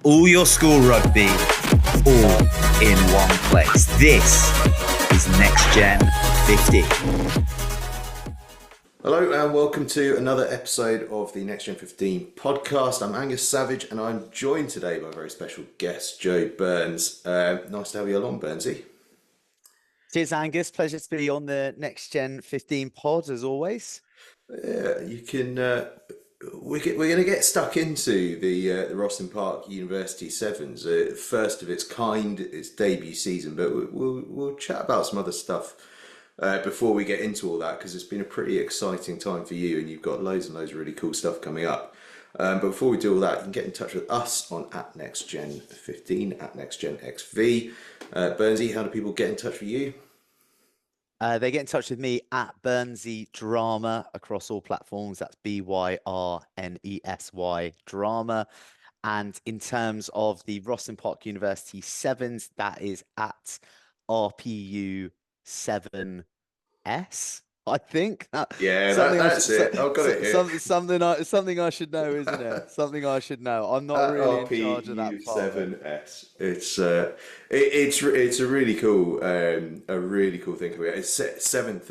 all your school rugby, all in one place. This is Next Gen 15. Hello and welcome to another episode of the Next Gen 15 podcast. I'm Angus Savage and I'm joined today by a very special guest, Joe Byrnes. Nice to have you along, Byrnesy. Cheers, Angus. Pleasure to be on the Next Gen 15 pod as always. Yeah, you can. We're going to get stuck into the Rosslyn Park University Sevens, first of its kind, its debut season. But we'll chat about some other stuff before we get into all that, because it's been a pretty exciting time for you, and you've got loads and loads of really cool stuff coming up. But before we do all that, you can get in touch with us on @NextGen15 @NextGenXV. Byrnesy, how do people get in touch with you? They get in touch with me at Byrnesy Drama across all platforms. That's BYRNESY Drama. And in terms of the Rosslyn Park University Sevens, that is at RPU7S, I think. Yeah, that's it. I've got it here. Something I should know, isn't it? Something I should know. I'm not really in charge of that part. RPU7S. It's a really cool thing. It's 7th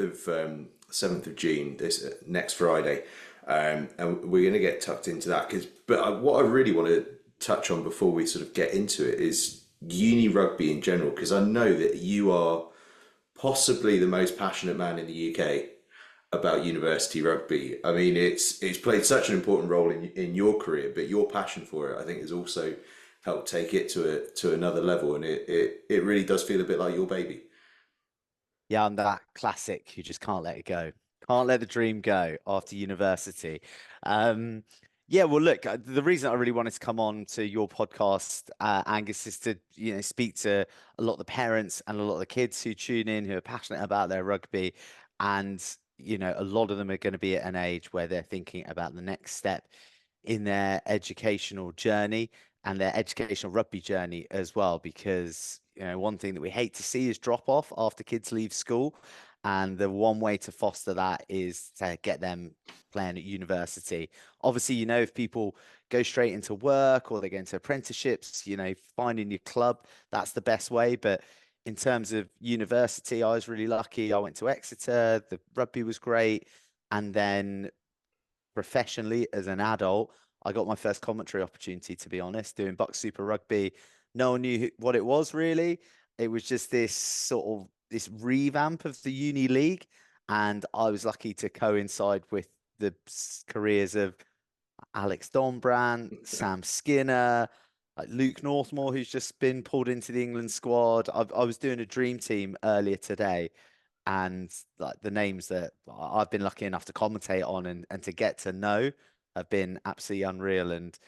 of June, this next Friday, and we're going to get tucked into that. But what I really want to touch on before we sort of get into it is uni rugby in general, because I know that you are possibly the most passionate man in the UK about university rugby. I mean, it's played such an important role in your career, but your passion for it, I think, has also helped take it to another level, and it really does feel a bit like your baby. Yeah, I'm that classic. You just can't let it go. Can't let the dream go after university. Yeah, well, look, the reason I really wanted to come on to your podcast, Angus, is to speak to a lot of the parents and a lot of the kids who tune in, who are passionate about their rugby, and a lot of them are going to be at an age where they're thinking about the next step in their educational journey and their educational rugby journey as well. Because one thing that we hate to see is drop off after kids leave school. And the one way to foster that is to get them playing at university. Obviously, if people go straight into work or they go into apprenticeships, finding your club, that's the best way. But in terms of university, I was really lucky. I went to Exeter, the rugby was great. And then professionally, as an adult, I got my first commentary opportunity, to be honest, doing BUCS Super Rugby. No one knew what it was, really. It was just this revamp of the uni league, and I was lucky to coincide with the careers of Alex Donbrand, Sam Skinner, like Luke Northmore, who's just been pulled into the England squad. I was doing a dream team earlier today, and like the names that I've been lucky enough to commentate on and to get to know have been absolutely unreal. And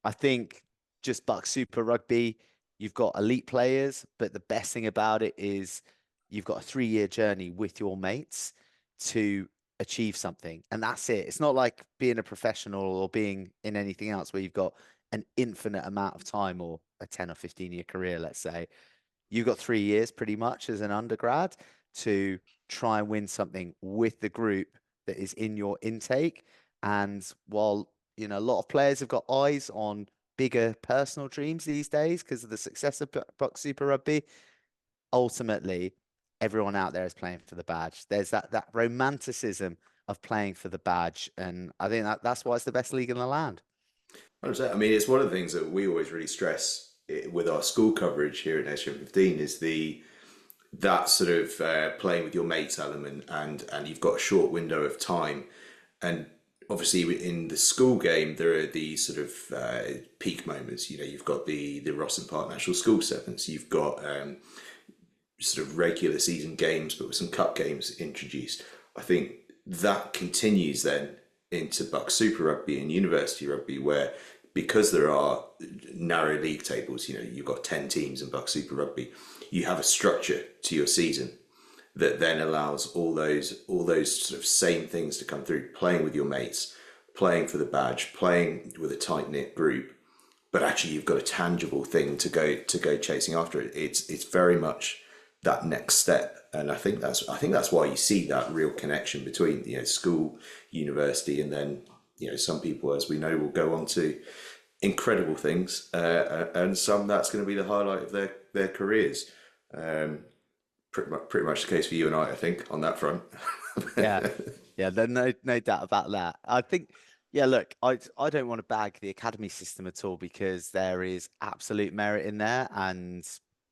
I think just BUCS Super Rugby, you've got elite players, but the best thing about it is you've got a 3-year journey with your mates to achieve something. And that's it. It's not like being a professional or being in anything else where you've got an infinite amount of time, or a 10 or 15-year career, let's say. You've got 3 years pretty much as an undergrad to try and win something with the group that is in your intake. And while, a lot of players have got eyes on bigger personal dreams these days because of the success of BUCS Super Rugby, ultimately, everyone out there is playing for the badge. There's that romanticism of playing for the badge, and I think that's why it's the best league in the land. 100%. I mean, it's one of the things that we always really stress with our school coverage here at Next Gen 15 is that sort of playing with your mates element, and you've got a short window of time. And obviously in the school game, there are these sort of peak moments. You've got the Rosslyn Park National School Sevens. You've got sort of regular season games, but with some cup games introduced. I think that continues then into BUCS Super Rugby and University Rugby, where because there are narrow league tables, you've got 10 teams in BUCS Super Rugby, you have a structure to your season that then allows all those sort of same things to come through, playing with your mates, playing for the badge, playing with a tight-knit group, but actually you've got a tangible thing to go chasing after it. It's very much that next step, and I think that's why you see that real connection between school, university, and then some people, as we know, will go on to incredible things, and some that's going to be the highlight of their careers. Um, pretty much the case for you and I think, on that front. Yeah, yeah, there's no doubt about that. I think, yeah, look, I don't want to bag the academy system at all because there is absolute merit in there, and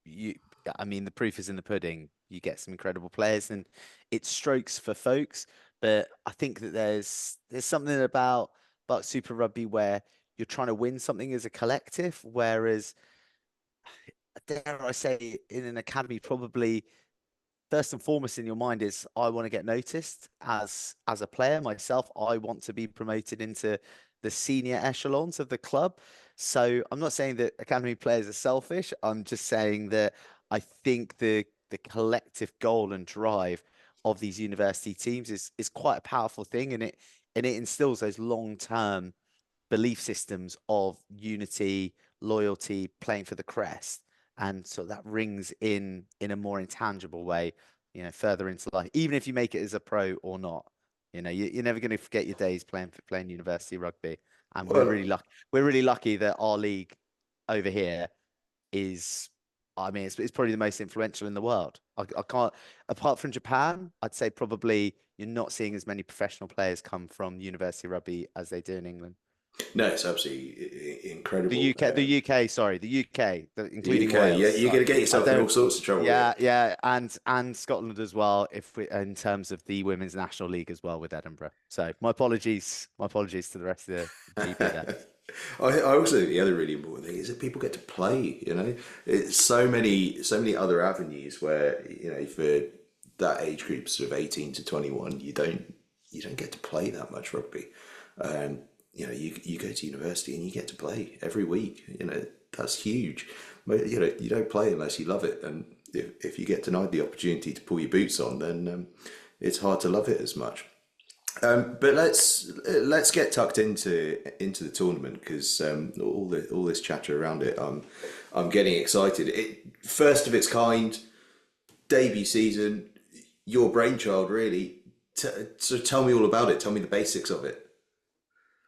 you, I mean, the proof is in the pudding. You get some incredible players, and it's strokes for folks. But I think that there's something about Super Rugby where you're trying to win something as a collective, whereas dare I say, in an academy, probably first and foremost in your mind is I want to get noticed as a player myself. I want to be promoted into the senior echelons of the club. So I'm not saying that academy players are selfish. I'm just saying that I think the collective goal and drive of these university teams is quite a powerful thing, and it instills those long-term belief systems of unity, loyalty, playing for the crest, and so that rings in a more intangible way, further into life. Even if you make it as a pro or not, you're never going to forget your days playing university rugby. And we're Well, really lucky. We're really lucky that our league over here is. I mean, it's probably the most influential in the world. I can't, apart from Japan, I'd say probably you're not seeing as many professional players come from university rugby as they do in England. no, it's absolutely incredible. The UK, sorry, the UK, The including UK, yeah, Wales. you're going to get I yourself in all don't, sorts of trouble here. yeah, and Scotland as well, if we, in terms of the Women's National League as well with Edinburgh. So my apologies to the rest of the GP there. I also think the other really important thing is that people get to play. It's so many other avenues where for that age group, sort of 18 to 21, you don't get to play that much rugby. Um, you go to university and you get to play every week. That's huge. But you don't play unless you love it, and if you get denied the opportunity to pull your boots on, then it's hard to love it as much. But let's get tucked into the tournament, because all this chatter around it, I'm getting excited. First of its kind, debut season, your brainchild, really. So tell me all about it. Tell me the basics of it.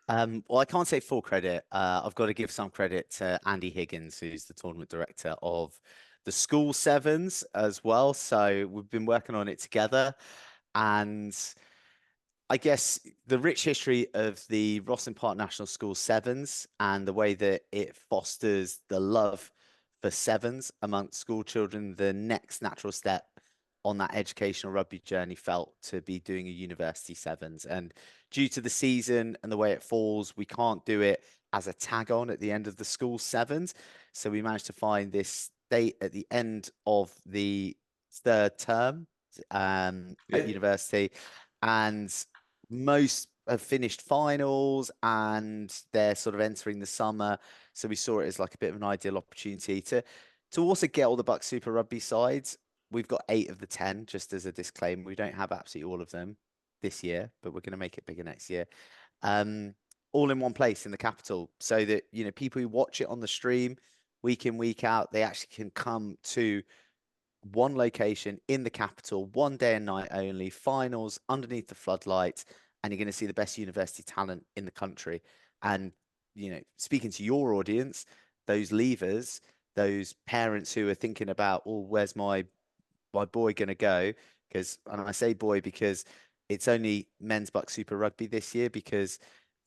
Well, I can't say full credit. I've got to give some credit to Andy Higgins, who's the tournament director of the school sevens as well. So we've been working on it together, and I guess the rich history of the Rosslyn Park National School sevens and the way that it fosters the love for sevens amongst school children, the next natural step on that educational rugby journey felt to be doing a university sevens. And due to the season and the way it falls, we can't do it as a tag on at the end of the school sevens. So we managed to find this date at the end of the third term Yeah. at university. And most have finished finals and they're sort of entering the summer. So we saw it as like a bit of an ideal opportunity to also get all the BUCS Super Rugby sides. We've got 8 of the 10, just as a disclaimer. We don't have absolutely all of them this year, but we're going to make it bigger next year. All in one place in the capital, so that people who watch it on the stream week in, week out, they actually can come to one location in the capital, one day and night only, finals underneath the floodlights, and you're going to see the best university talent in the country. And speaking to your audience, those leavers, those parents who are thinking about, oh, where's my boy going to go? And I say boy because it's only men's BUCS Super Rugby this year, because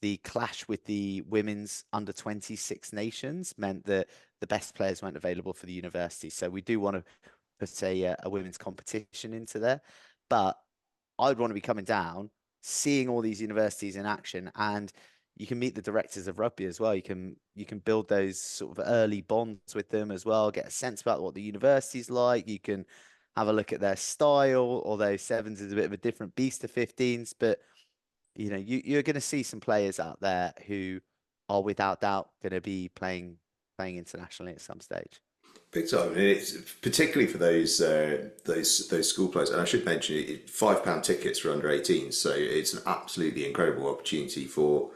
the clash with the women's under 26 nations meant that the best players weren't available for the university. So we do want to put a women's competition into there. But I'd want to be coming down, seeing all these universities in action, and you can meet the directors of rugby as well. You can build those sort of early bonds with them as well, get a sense about what the university's like. You can have a look at their style, although sevens is a bit of a different beast to 15s. But you're going to see some players out there who are without doubt going to be playing internationally at some stage. Big time, and it's particularly for those school players. And I should mention, £5 tickets for under 18s, so it's an absolutely incredible opportunity for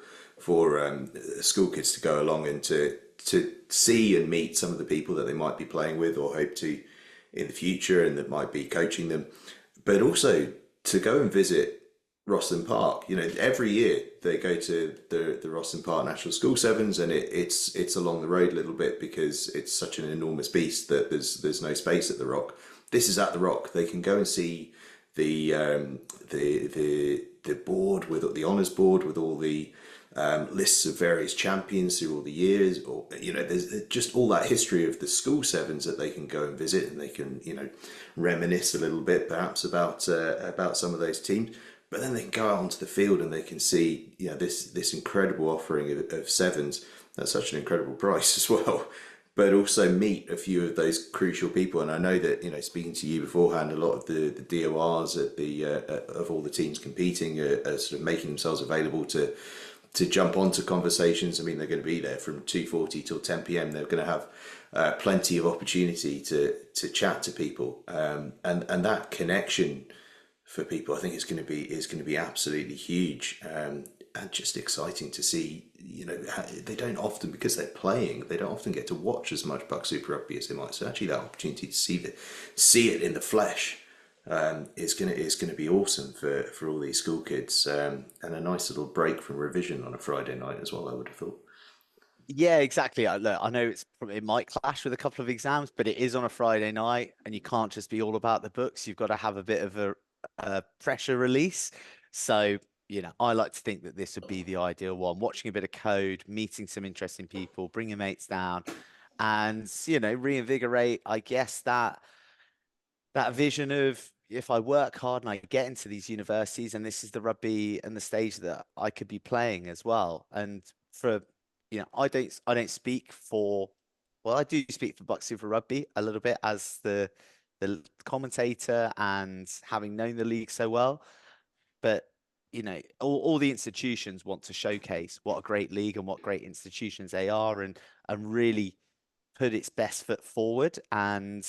school kids to go along and to see and meet some of the people that they might be playing with or hope to in the future, and that might be coaching them, but also to go and visit Rosslyn Park. You know, every year they go to the Rosslyn Park National School Sevens, and it's along the road a little bit because it's such an enormous beast that there's no space at the Rock. This is at the Rock. They can go and see the the board with the honours board with all the lists of various champions through all the years, or you know, there's just all that history of the school sevens that they can go and visit, and they can, you know, reminisce a little bit perhaps about some of those teams. But then they can go out onto the field and they can see, you know, this incredible offering of sevens at such an incredible price as well. But also meet a few of those crucial people. And I know that, you know, speaking to you beforehand, a lot of the DORs at the of all the teams competing are sort of making themselves available to jump onto conversations. I mean, they're going to be there from 2:40 till 10 p.m. They're going to have plenty of opportunity to chat to people, and that connection for people, I think, is going to be absolutely huge, and just exciting to see. You know, they don't often, because they're playing, they don't often get to watch as much BUCS Super Rugby as they might. So actually, that opportunity to see it in the flesh is gonna be awesome for all these school kids, and a nice little break from revision on a Friday night as well, I would have thought. Yeah, exactly. Look, I know it might clash with a couple of exams, but it is on a Friday night, and you can't just be all about the books. You've got to have a bit of a pressure release. So, you know, I like to think that this would be the ideal one. Watching a bit of code, meeting some interesting people, bring your mates down, and you know, reinvigorate, I guess, that vision of, if I work hard and I get into these universities, and this is the rugby and the stage that I could be playing as well. And for, you know, I don't speak for, well, I do speak for BUCS Super Rugby a little bit as the commentator and having known the league so well. But you know, all the institutions want to showcase what a great league and what great institutions they are, and really put its best foot forward, and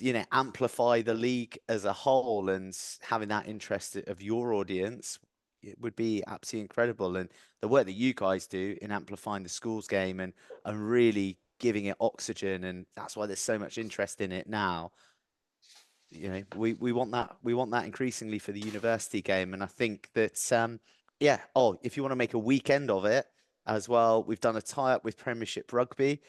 you know, amplify the league as a whole. And having that interest of your audience, it would be absolutely incredible. And the work that you guys do in amplifying the schools game, and really giving it oxygen, and that's why there's so much interest in it now. You know, we want that increasingly for the university game. And I think that yeah, oh, if you want to make a weekend of it as well, we've done a tie-up with Premiership Rugby,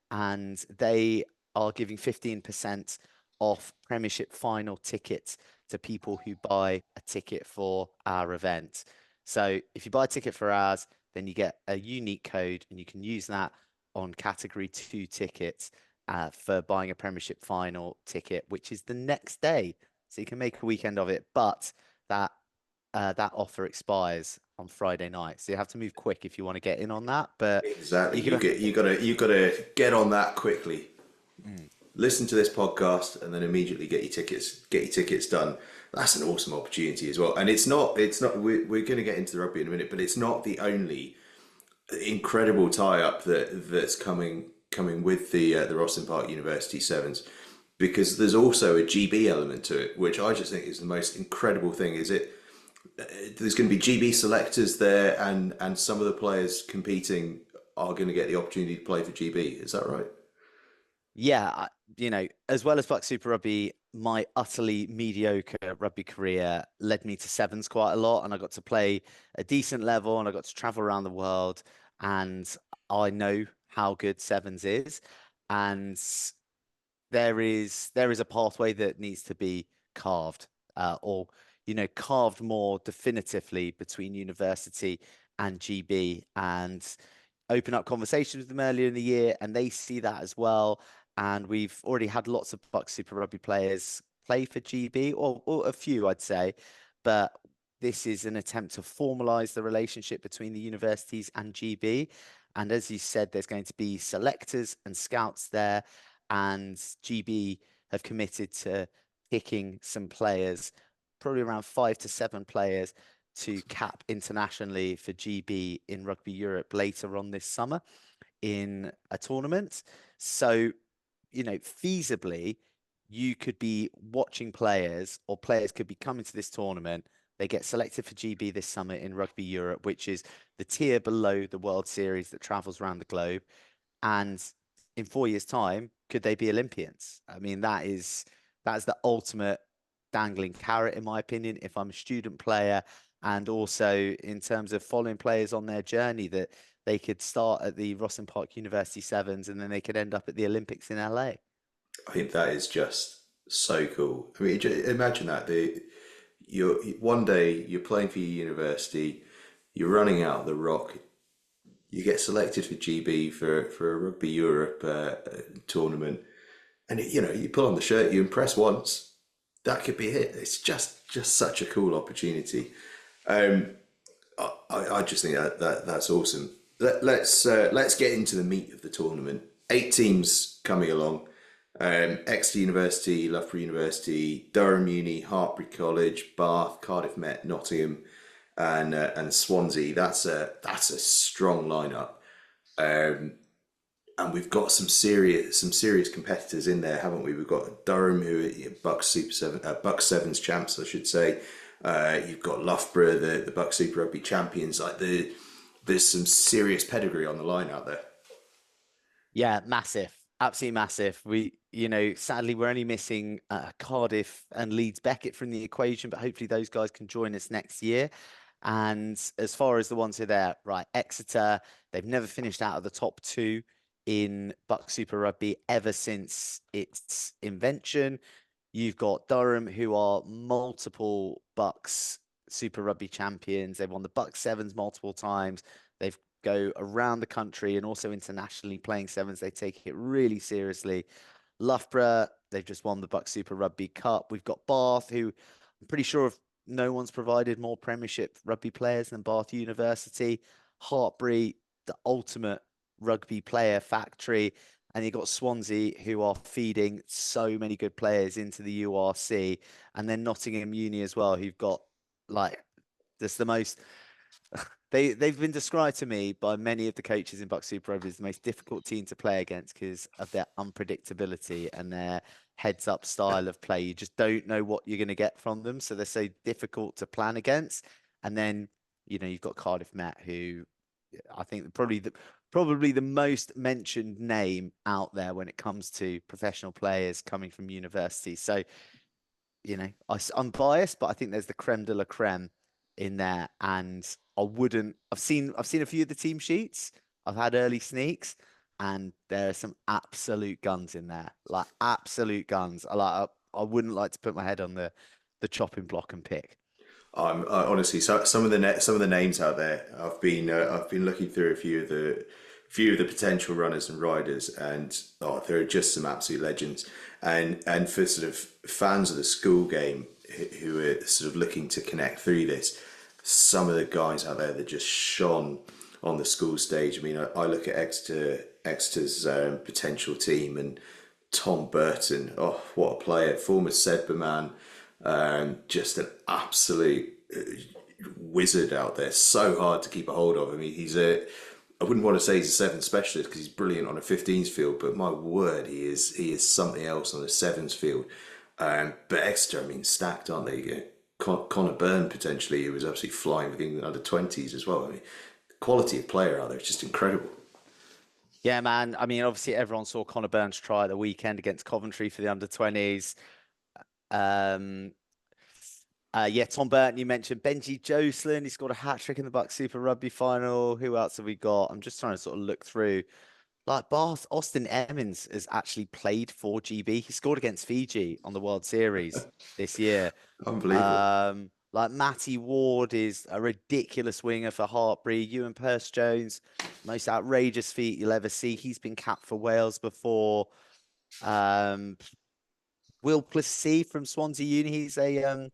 and they are giving 15% off Premiership final tickets to people who buy a ticket for our event. So if you buy a ticket for ours, then you get a unique code, and you can use that on category 2 tickets for buying a Premiership final ticket, which is the next day. So you can make a weekend of it, but that that offer expires on Friday night. So you have to move quick if you want to get in on that. But Exactly. you can. You gotta get on that quickly. Mm. Listen to this podcast and then immediately get your tickets done. That's an awesome opportunity as well. And it's not we're going to get into the rugby in a minute, but it's not the only incredible tie-up that's coming with the Rosslyn Park University Sevens, because there's also a GB element to it, which I just think is the most incredible thing. Is it? There's going to be GB selectors there, and some of the players competing are going to get the opportunity to play for GB. Is that right? Yeah, you know, as well as BUCS Super Rugby, my utterly mediocre rugby career led me to sevens quite a lot, and I got to play a decent level, and I got to travel around the world, and I know how good sevens is. And there is a pathway that needs to be carved, or you know, carved more definitively between university and GB, and open up conversations with them earlier in the year, and they see that as well. And we've already had lots of BUCS Super Rugby players play for GB, or a few, I'd say. But this is an attempt to formalize the relationship between the universities and GB. And as you said, there's going to be selectors and scouts there, and GB have committed to picking some players, probably around 5 to 7 players, to cap internationally for GB in Rugby Europe later on this summer in a tournament. So, you know, feasibly, you could be watching players, or players could be coming to this tournament. They get selected for GB this summer in Rugby Europe, which is the tier below the World Series that travels around the globe. And in 4 years' time, could they be Olympians? I mean, that's the ultimate dangling carrot, in my opinion, if I'm a student player, and also in terms of following players on their journey, that they could start at the Rosslyn Park University Sevens and then they could end up at the Olympics in LA. I think that is just so cool. I mean, imagine that you're one day you're playing for your university, you're running out of the rock, you get selected for GB for a Rugby Europe tournament, and you pull on the shirt, you impress once, that could be it. It's just such a cool opportunity. I just think that's awesome. Let's get into the meat of the tournament. 8 teams coming along. Exeter University, Loughborough University, Durham Uni, Hartpury College, Bath, Cardiff Met, Nottingham, and Swansea. That's a strong lineup, and we've got some serious competitors in there, haven't we? We've got Durham, who are BUCS Sevens champs, I should say. You've got Loughborough, the BUCS Super Rugby champions. There's some serious pedigree on the line out there. Yeah, massive. Absolutely massive. Sadly, we're only missing Cardiff and Leeds Beckett from the equation, but hopefully those guys can join us next year. And as far as the ones who are there, right, Exeter, they've never finished out of the top 2 in BUCS Super Rugby ever since its invention. You've got Durham, who are multiple BUCS Super Rugby champions. They've won the BUCS Sevens multiple times. They've go around the country and also internationally playing sevens. They take it really seriously. Loughborough, they've just won the BUCS Super Rugby Cup. We've got Bath, who I'm pretty sure no one's provided more Premiership rugby players than Bath University. Hartpury, the ultimate rugby player factory. And you've got Swansea, who are feeding so many good players into the URC. And then Nottingham Uni as well, who've got just the most... They've been described to me by many of the coaches in BUCS Super Rugby as the most difficult team to play against because of their unpredictability and their heads-up style of play. You just don't know what you're going to get from them, so they're so difficult to plan against. And then you've got Cardiff Met, who I think probably the most mentioned name out there when it comes to professional players coming from university. So I'm biased, but I think there's the creme de la creme in there, and I've seen a few of the team sheets. I've had early sneaks, and there are some absolute guns in there, like absolute guns. I wouldn't like to put my head on the chopping block and pick. Honestly, so some of the names out there, I've been looking through a few of the potential runners and riders, and there are just some absolute legends. And for sort of fans of the school game who are sort of looking to connect through this, some of the guys out there that just shone on the school stage. I mean, I look at Exeter's potential team, and Tom Burton, what a player, former Sedberman, just an absolute wizard out there, so hard to keep a hold of. I mean, I wouldn't want to say he's a sevens specialist because he's brilliant on a 15s field, but my word, he is something else on a sevens field. But Exeter, I mean, stacked, aren't they? Connor Byrne, potentially, who was absolutely flying with England under 20s as well. I mean, the quality of player out there is just incredible. Yeah, man. I mean, obviously, everyone saw Connor Byrne's try at the weekend against Coventry for the under 20s. Tom Burton, you mentioned Benji Jocelyn. He scored a hat-trick in the BUCS Super Rugby final. Who else have we got? I'm just trying to sort of look through. Like Bath, Austin Emmons has actually played for GB. He scored against Fiji on the World Series this year. Unbelievable. Like Matty Ward is a ridiculous winger for Hartpury. Ewan Purse-Jones, most outrageous feat you'll ever see. He's been capped for Wales before. Will Plessy from Swansea Uni. He's a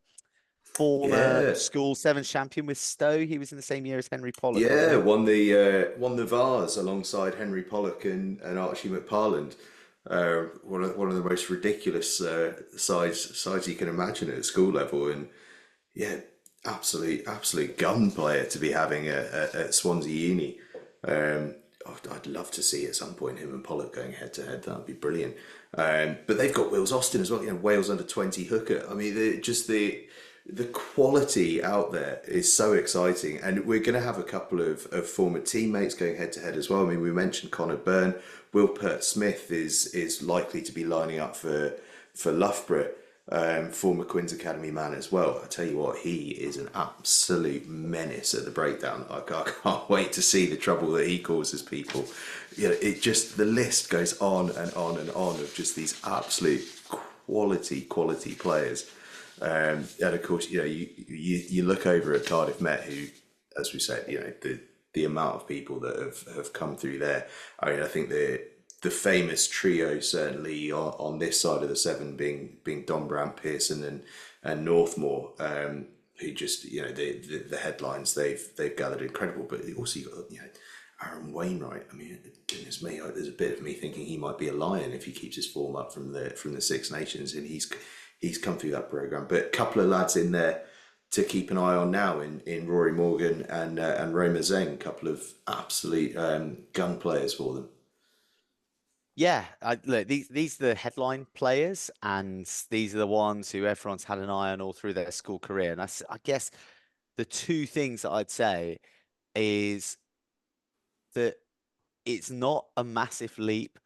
former school sevens champion with Stowe. He was in the same year as Henry Pollock. Yeah, won the Vars alongside Henry Pollock and Archie McParland. One of the most ridiculous sides you can imagine at school level, and absolute gun player to be having at Swansea Uni. I'd love to see at some point him and Pollock going head to head. That'd be brilliant. But they've got Wills Austin as well. Wales under 20 hooker. I mean, the quality out there is so exciting, and we're going to have a couple of former teammates going head to head as well. I mean, we mentioned Connor Byrne. Will Pert-Smith is likely to be lining up for Loughborough. former Queen's Academy man as well. I tell you what, he is an absolute menace at the breakdown. I can't wait to see the trouble that he causes people. You know, it just, the list goes on and on and on of just these absolute quality players. And of course, you know, you look over at Cardiff Met, who, as we said, you know, the amount of people that have come through there. I mean, I think the famous trio certainly on this side of the seven being Don Brandt, Pearson, and Northmore, who just, you know, the headlines they've gathered incredible. But also you got, you know, Aaron Wainwright. I mean, goodness me, there's a bit of me thinking he might be a Lion if he keeps his form up from the Six Nations, and he's come through that program. But a couple of lads in there to keep an eye on now in Rory Morgan and Roma Zeng, a couple of absolute gun players for them. Yeah, look, these are the headline players, and these are the ones who everyone's had an eye on all through their school career. And I guess the two things that I'd say is that it's not a massive leap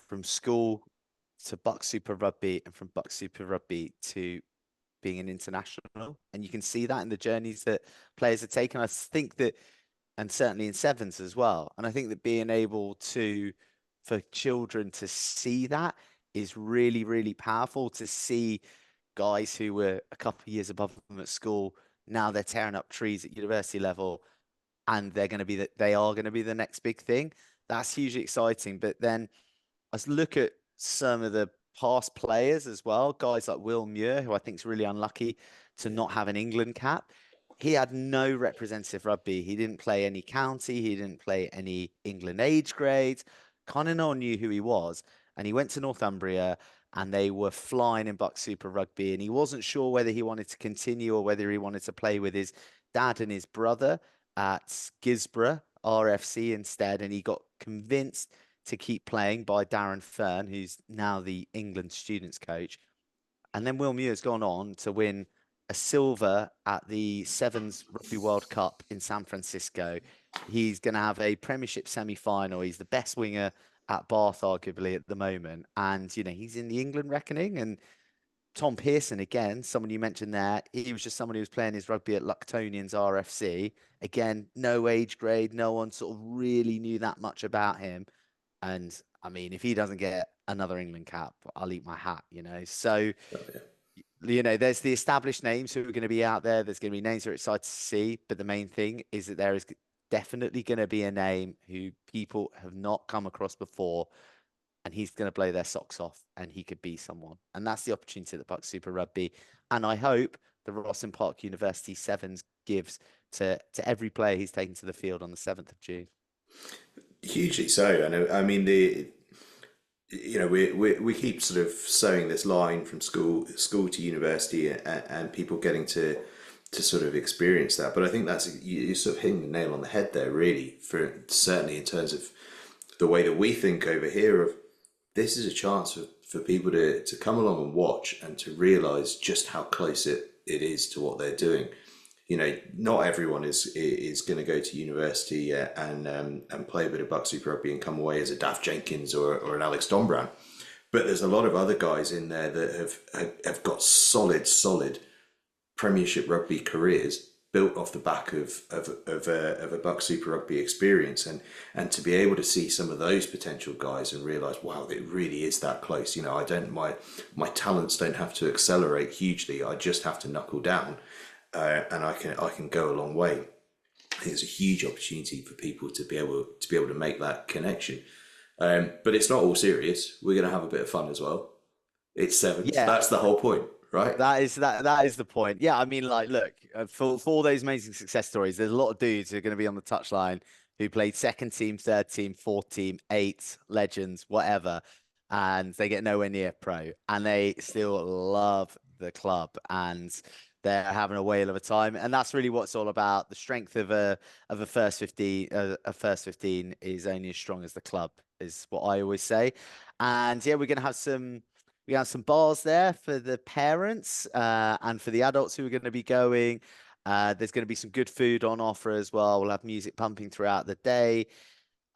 from school to BUCS Super Rugby and from BUCS Super Rugby to being an international. And you can see that in the journeys that players are taking. I think that, and certainly in sevens as well. And I think that being able for children to see that is really, really powerful. To see guys who were a couple of years above them at school, now they're tearing up trees at university level, and they are going to be the next big thing. That's hugely exciting. But then let's look at some of the past players as well. Guys like Will Muir, who I think is really unlucky to not have an England cap. He had no representative rugby. He didn't play any county. He didn't play any England age grades. Kind of no one knew who he was. And he went to Northumbria, and they were flying in BUCS Super Rugby. And he wasn't sure whether he wanted to continue or whether he wanted to play with his dad and his brother at Gisborough RFC instead. And he got convinced to keep playing by Darren Fern, who's now the England students coach. And then Will Muir's gone on to win a silver at the Sevens Rugby World Cup in San Francisco. He's going to have a Premiership semi-final. He's the best winger at Bath, arguably, at the moment. And, you know, he's in the England reckoning. And Tom Pearson, again, someone you mentioned there, he was just someone who was playing his rugby at Lucktonians RFC. Again, no age grade. No one sort of really knew that much about him. And I mean, if he doesn't get another England cap, I'll eat my hat, you know. So, you know, there's the established names who are going to be out there. There's going to be names we're excited to see. But the main thing is that there is definitely going to be a name who people have not come across before, and he's going to blow their socks off, and he could be someone. And that's the opportunity that BUCS Super Rugby, and I hope the Rosslyn Park University Sevens gives to every player he's taken to the field on the 7th of June. Hugely so. And I mean, you know, we keep sort of sowing this line from school to university, and people getting to sort of experience that. But I think you're sort of hitting the nail on the head there, really, for certainly in terms of the way that we think over here of this is a chance for people to come along and watch and to realize just how close it is to what they're doing. You know, not everyone is going to go to university and play a bit of BUCS Super Rugby and come away as a Daft Jenkins or an Alex Dombran. But there's a lot of other guys in there that have got solid Premiership rugby careers built off the back of a BUCS Super Rugby experience, and to be able to see some of those potential guys and realise, wow, it really is that close. You know, my talents don't have to accelerate hugely. I just have to knuckle down. And I can go a long way. I think it's a huge opportunity for people to be able to make that connection. But it's not all serious. We're going to have a bit of fun as well. It's sevens. Yeah. That's the whole point, right? That is the point. Yeah, I mean, like, look, for all those amazing success stories, there's a lot of dudes who are going to be on the touchline who played second team, third team, fourth team, eight, legends, whatever, and they get nowhere near pro, and they still love the club, and they're having a whale of a time. And that's really what it's all about. The strength of a first 15, a first 15 is only as strong as the club, is what I always say. And yeah, we're going to have some bars there for the parents and for the adults who are going to be going. There's going to be some good food on offer as well. We'll have music pumping throughout the day.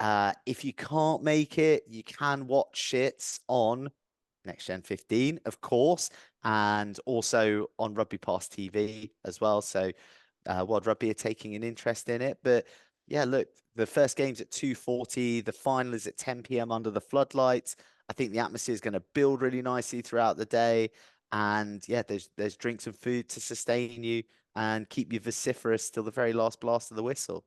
If you can't make it, you can watch it on Next Gen 15, of course, and also on Rugby Pass TV as well. So World Rugby are taking an interest in it. But yeah, look, the first game's at 2:40. The final is at 10 p.m. under the floodlights. I think the atmosphere is going to build really nicely throughout the day. And yeah, there's drinks and food to sustain you and keep you vociferous till the very last blast of the whistle.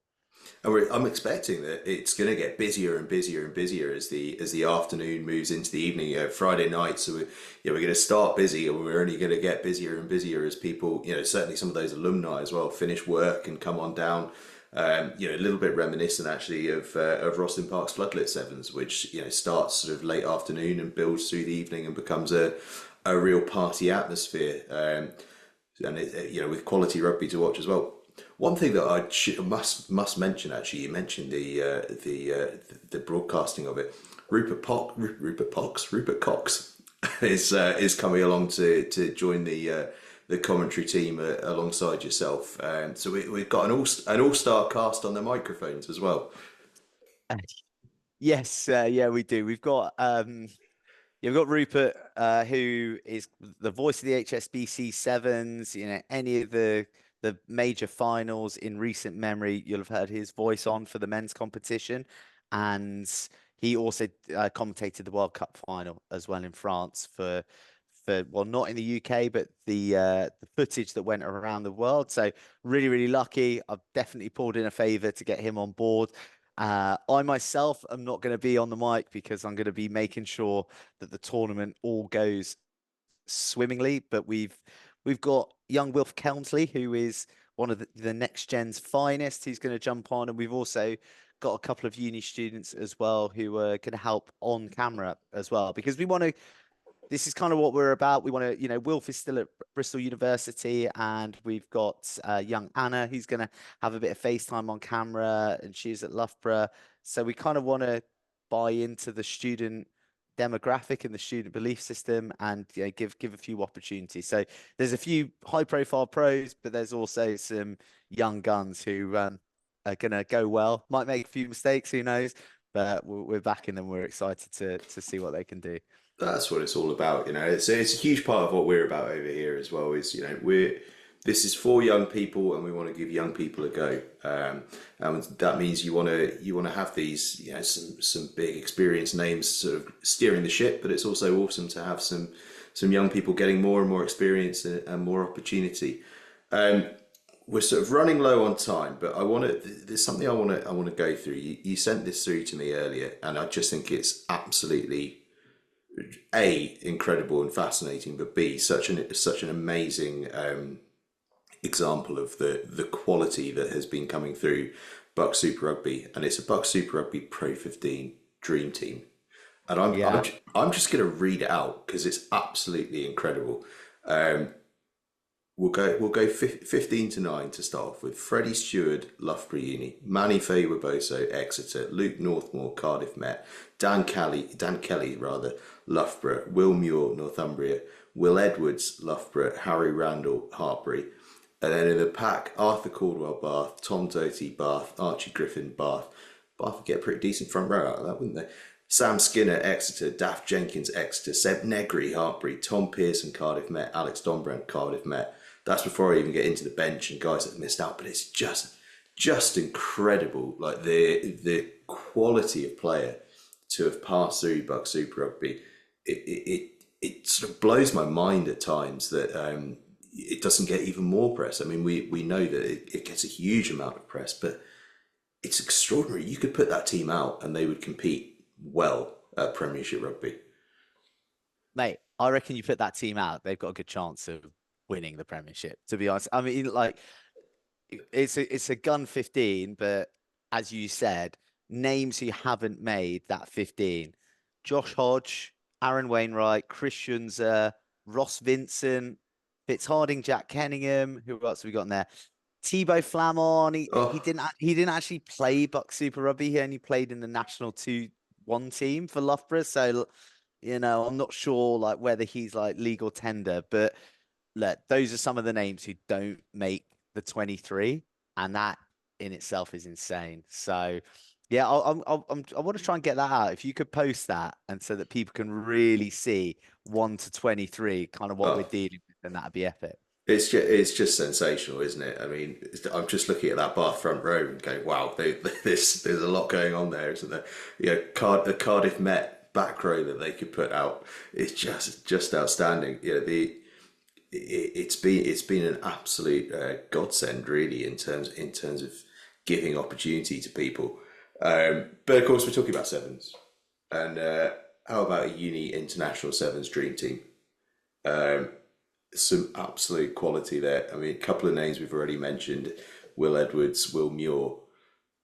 And I'm expecting that it's going to get busier and busier and busier as the afternoon moves into the evening. Friday night, so we're going to start busy, and we're only going to get busier and busier as people, certainly some of those alumni as well, finish work and come on down. A little bit reminiscent actually of Rosslyn Park's Floodlit Sevens, which starts sort of late afternoon and builds through the evening and becomes a real party atmosphere. And with quality rugby to watch as well. One thing that I must mention, actually, you mentioned the broadcasting of it. Rupert Cox is coming along to join the commentary team alongside yourself. So we've got an all-star cast on the microphones as well. Yes, yeah, we do. We've got Rupert, who is the voice of the HSBC Sevens. Any of the major finals in recent memory, you'll have heard his voice on for the men's competition, and he also commentated the World Cup final as well in France for well, not in the UK, but the footage that went around the world. So really lucky. I've definitely pulled in a favour to get him on board. I myself am not going to be on the mic because I'm going to be making sure that the tournament all goes swimmingly. But we've got young Wilf Kelmsley, who is one of the Next Gen's finest, who's going to jump on, and we've also got a couple of uni students as well who are going to help on camera as well, because we want to. This is kind of what we're about. We want to, Wilf is still at Bristol University, and we've got young Anna, who's going to have a bit of FaceTime on camera, and she's at Loughborough. So we kind of want to buy into the student demographic and the student belief system, and give a few opportunities. So there's a few high-profile pros, but there's also some young guns who are going to go well. Might make a few mistakes, who knows? But we're backing them. We're excited to see what they can do. That's what it's all about, It's a huge part of what we're about over here as well. Is this is for young people, and we want to give young people a go. And that means you want to have these, some big experienced names sort of steering the ship. But it's also awesome to have some young people getting more and more experience and more opportunity. We're sort of running low on time, but there's something I want to go through. You sent this through to me earlier, and I just think it's absolutely A, incredible and fascinating, but B, such an amazing example of the quality that has been coming through BUCS Super Rugby, and it's a BUCS Super Rugby Pro 15 Dream Team, and I'm just going to read it out because it's absolutely incredible. We'll go 15-9 to start off with. Freddie Stewart, Loughborough Uni. Manny Fay-Waboso, Exeter. Luke Northmore, Cardiff Met. Dan Kelly, Loughborough. Will Muir, Northumbria. Will Edwards, Loughborough. Harry Randall, Hartbury. And then in the pack, Arthur Caldwell, Bath. Tom Doty, Bath. Archie Griffin, Bath. Bath would get a pretty decent front row out of that, wouldn't they? Sam Skinner, Exeter. Daft Jenkins, Exeter. Seb Negri, Hartbury. Tom Pearson, Cardiff Met. Alex Donbrand, Cardiff Met. That's before I even get into the bench and guys that have missed out. But it's just incredible, like the quality of player to have passed through BUCS Super Rugby. It sort of blows my mind at times that it doesn't get even more press. I mean, we know that it gets a huge amount of press, but it's extraordinary. You could put that team out and they would compete well at Premiership Rugby. Mate, I reckon you put that team out, they've got a good chance of winning the Premiership, to be honest. I mean, like, it's a gun 15, but as you said, names who haven't made that 15: Josh Hodge, Aaron Wainwright, Christians, Ross Vincent, Fitzharding, Jack Kenningham. Who else have we got in there? Thibaut Flamon. He didn't actually play BUCS Super Rugby. He only played in the national 2-1 team for Loughborough. So, I'm not sure like whether he's like legal tender, but look, those are some of the names who don't make the 23, and that in itself is insane. So Yeah, I want to try and get that out. If you could post that, and so that people can really see 1 to 23, kind of what we're Oh, dealing with, then that'd be epic. it's just sensational, isn't it? I mean, I'm just looking at that Bath front row and going, wow, there's a lot going on there, isn't there? You know, the Cardiff Met back row that they could put out is just outstanding. You know, it's been an absolute godsend, really, in terms of giving opportunity to people. But of course, we're talking about sevens, and how about a uni international sevens dream team? Some absolute quality there. I mean, a couple of names we've already mentioned: Will Edwards, Will Muir.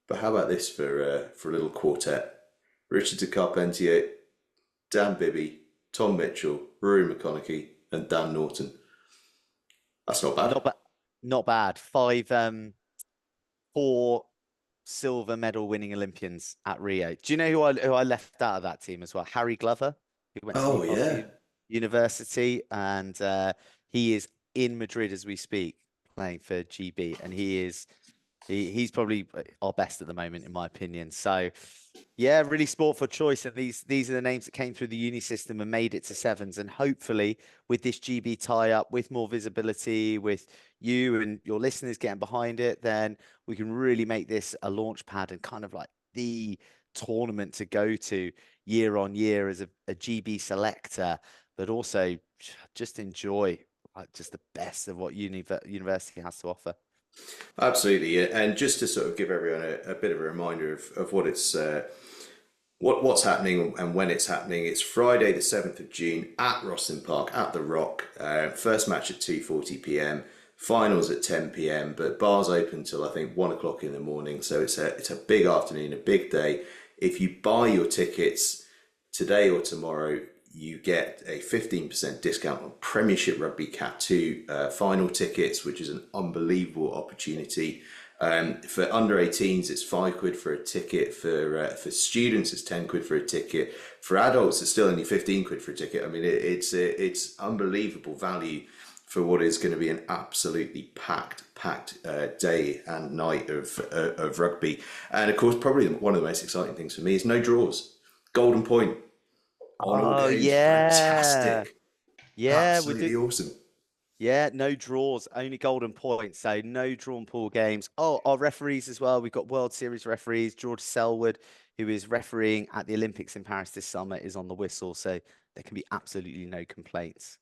But how about this for a little quartet? Richard de Carpentier, Dan Bibby, Tom Mitchell, Rory McConaughey, and Dan Norton. That's not bad. Not bad. Not bad. Five, four silver medal winning Olympians at Rio. Do you know who I left out of that team as well? Harry Glover, who went to Oh Newcastle yeah, University, and he is in Madrid as we speak, playing for GB, and he's probably our best at the moment, in my opinion. So, yeah, really sport for choice, and these are the names that came through the uni system and made it to sevens, and hopefully with this GB tie up, with more visibility, with you and your listeners getting behind it, then we can really make this a launch pad and kind of like the tournament to go to year on year as a GB selector, but also just enjoy just the best of what university has to offer. absolutely. Yeah. And just to sort of give everyone a bit of a reminder of what it's what's happening and when it's happening. It's Friday the 7th of June at Rosslyn Park at the Rock. First match at 2:40 p.m. Finals at 10 p.m. But bars open till I think 1 o'clock in the morning. So it's a big afternoon, a big day. If you buy your tickets today or tomorrow, you get a 15% discount on Premiership Rugby Cat 2 final tickets, which is an unbelievable opportunity. For under 18s, it's £5 for a ticket. For students, it's £10 for a ticket. For adults, it's still only £15 for a ticket. I mean, it's unbelievable value for what is going to be an absolutely packed day and night of rugby. And of course, probably one of the most exciting things for me is no draws. Golden point on all Oh games. yeah. Fantastic. Yeah, we do. Absolutely awesome. Yeah, no draws, only golden points. So no drawn pool games. Oh, our referees as well. We've got World Series referees. George Selwood, who is refereeing at the Olympics in Paris this summer, is on the whistle. So there can be absolutely no complaints.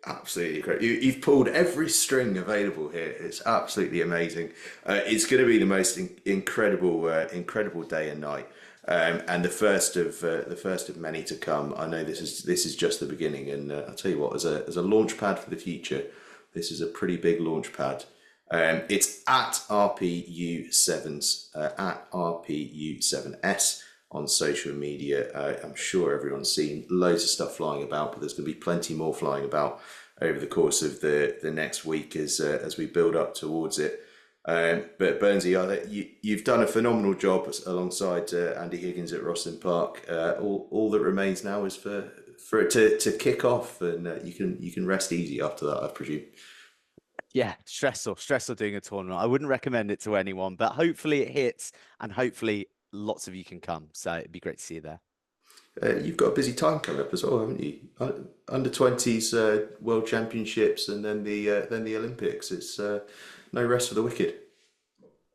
Absolutely great. You've pulled every string available here. It's absolutely amazing. It's going to be the most incredible day and night, and the first of many to come. I know this is just the beginning, and I'll tell you what, as a launch pad for the future, this is a pretty big launch pad. It's at RPU7s, at RPU7S on social media. I'm sure everyone's seen loads of stuff flying about, but there's going to be plenty more flying about over the course of the next week as we build up towards it. But Burnsy, you've done a phenomenal job alongside Andy Higgins at Rosslyn Park. All that remains now is for it to kick off, and you can rest easy after that, I presume. Yeah, stressful doing a tournament. I wouldn't recommend it to anyone, but hopefully it hits and hopefully lots of you can come. So it'd be great to see you there. You've got a busy time coming up as well, haven't you? Under 20s World Championships, and then the Olympics. It's no rest for the wicked.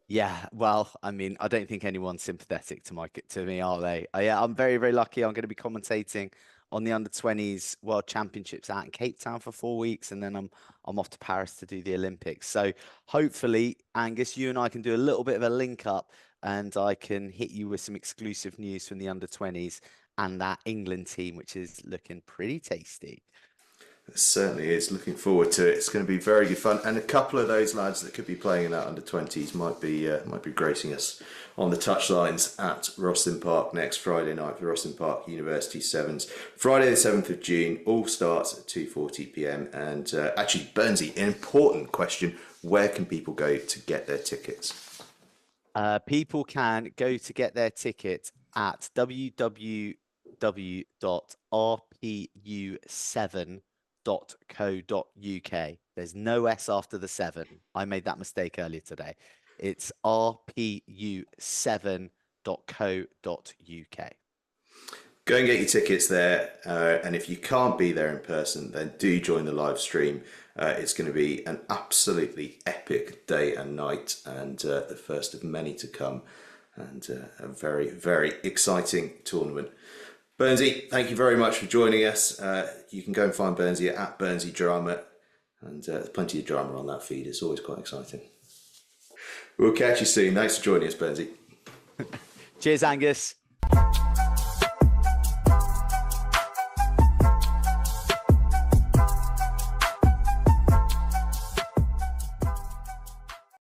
Yeah, well, I mean, I don't think anyone's sympathetic to me, are they? Yeah, I'm very, very lucky. I'm going to be commentating on the under 20s World Championships out in Cape Town for 4 weeks, and then I'm off to Paris to do the Olympics. So hopefully, Angus, you and I can do a little bit of a link up, and I can hit you with some exclusive news from the under 20s and that England team, which is looking pretty tasty. It certainly is. Looking forward to it. It's going to be very good fun, and a couple of those lads that could be playing in that under 20s might be gracing us on the touchlines at Rosslyn Park next Friday night for Rosslyn Park University Sevens. Friday the 7th of June. All starts at 2:40 p.m. And actually, Burnsy, an important question: where can people go to get their tickets? People can go to get their ticket at www.rpu7.co.uk. There's no S after the 7. I made that mistake earlier today. It's rpu7.co.uk. Go and get your tickets there. And if you can't be there in person, then do join the live stream. It's going to be an absolutely epic day and night, and the first of many to come, and a very, very exciting tournament. Byrnesy, thank you very much for joining us. You can go and find Byrnesy at Byrnesy Drama, and there's plenty of drama on that feed. It's always quite exciting. We'll catch you soon. Thanks for joining us, Byrnesy. Cheers, Angus.